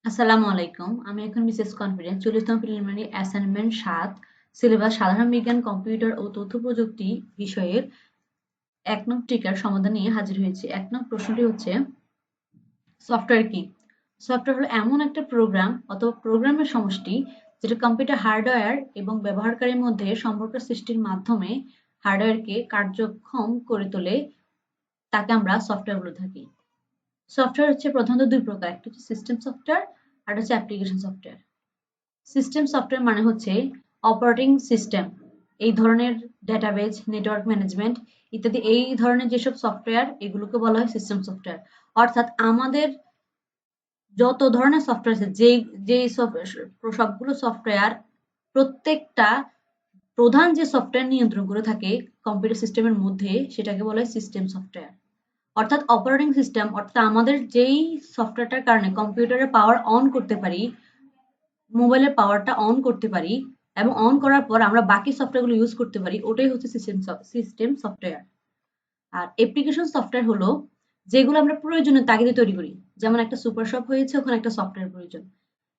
আসসালামু আলাইকুম। আমি এখন বিশেষ কনফিডেন্স 40তম প্রিলিমিনারি অ্যাসাইনমেন্ট ৭ সিলেবাস সাধারণ বিজ্ঞান, কম্পিউটার ও তথ্য প্রযুক্তি বিষয়ের ১ নং টিকার সমাধান নিয়ে হাজির হয়েছি। ১ নং প্রশ্নটি হচ্ছে, সফটওয়্যার কি? সফটওয়্যার হলো এমন একটা প্রোগ্রাম অথবা প্রোগ্রামের সমষ্টি যেটা কম্পিউটার হার্ডওয়্যার এবং ব্যবহারকারীর মধ্যে সম্পর্ক সৃষ্টির মাধ্যমে হার্ডওয়্যারকে কার্যক্ষম করে তোলে, তাকে আমরা সফটওয়্যার বলে থাকি। সফটওয়্যার হচ্ছে প্রধানত দুই প্রকার, একটা হচ্ছে সিস্টেম সফটওয়্যার আর হচ্ছে অ্যাপ্লিকেশন সফটওয়্যার। সিস্টেম সফটওয়্যার মানে হচ্ছে অপারেটিং সিস্টেম, এই ধরনের ডেটাবেজ, নেটওয়ার্ক ম্যানেজমেন্ট ইত্যাদি এই ধরনের যেসব সফটওয়্যার এগুলোকে বলা হয় সিস্টেম সফটওয়্যার। অর্থাৎ আমাদের যত ধরনের সফটওয়্যার আছে যেই সবগুলো সফটওয়্যার প্রত্যেকটা প্রধান যে সফটওয়্যার নিয়ন্ত্রণ করে থাকে কম্পিউটার সিস্টেমের মধ্যে সেটাকে বলা হয় সিস্টেম সফটওয়্যার। অর্থাৎ অপারেটিং সিস্টেম অর্থাৎ আমাদের যেই সফটওয়্যারটার কারণে কম্পিউটারের পাওয়ার অন করতে পারি, মোবাইলের পাওয়ারটা অন করতে পারি এবং অন করার পর আমরা বাকি সফটওয়্যারগুলো ইউজ করতে পারি, ওটাই হচ্ছে সিস্টেম সফটওয়্যার। আর অ্যাপ্লিকেশন সফটওয়্যার হলো যেগুলো আমরা প্রয়োজনীয় তাগিদে তৈরি করি। যেমন একটা সুপার শপ হয়েছে, ওখানে একটা সফটওয়্যার প্রয়োজন।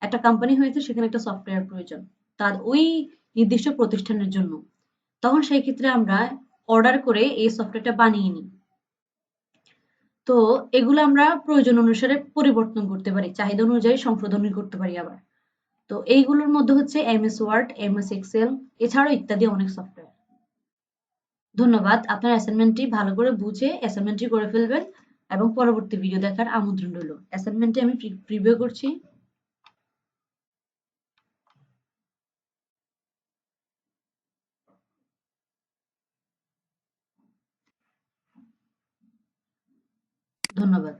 একটা কোম্পানি হয়েছে, সেখানে একটা সফটওয়্যার প্রয়োজন তার ওই নির্দিষ্ট প্রতিষ্ঠানের জন্য। তখন সেই ক্ষেত্রে আমরা অর্ডার করে এই সফটওয়্যারটা বানিয়ে নিই। তো এগুলো আমরা প্রয়োজন অনুসারে পরিবর্তন করতে পারি, চাহিদা অনুযায়ী সংশোধনী করতে পারি আবার। তো এইগুলোর মধ্যে হচ্ছে এমএস ওয়ার্ড, এমএস এক্সেল এছাড়াও ইত্যাদি অনেক সফটওয়্যার। ধন্যবাদ। আপনার অ্যাসাইনমেন্টটি ভালো করে বুঝে অ্যাসাইনমেন্টটি করে ফেলবেন এবং পরবর্তী ভিডিও দেখার আমন্ত্রণ রইল। অ্যাসাইনমেন্টটি আমি প্রিভিউ করছি। ধন্যবাদ।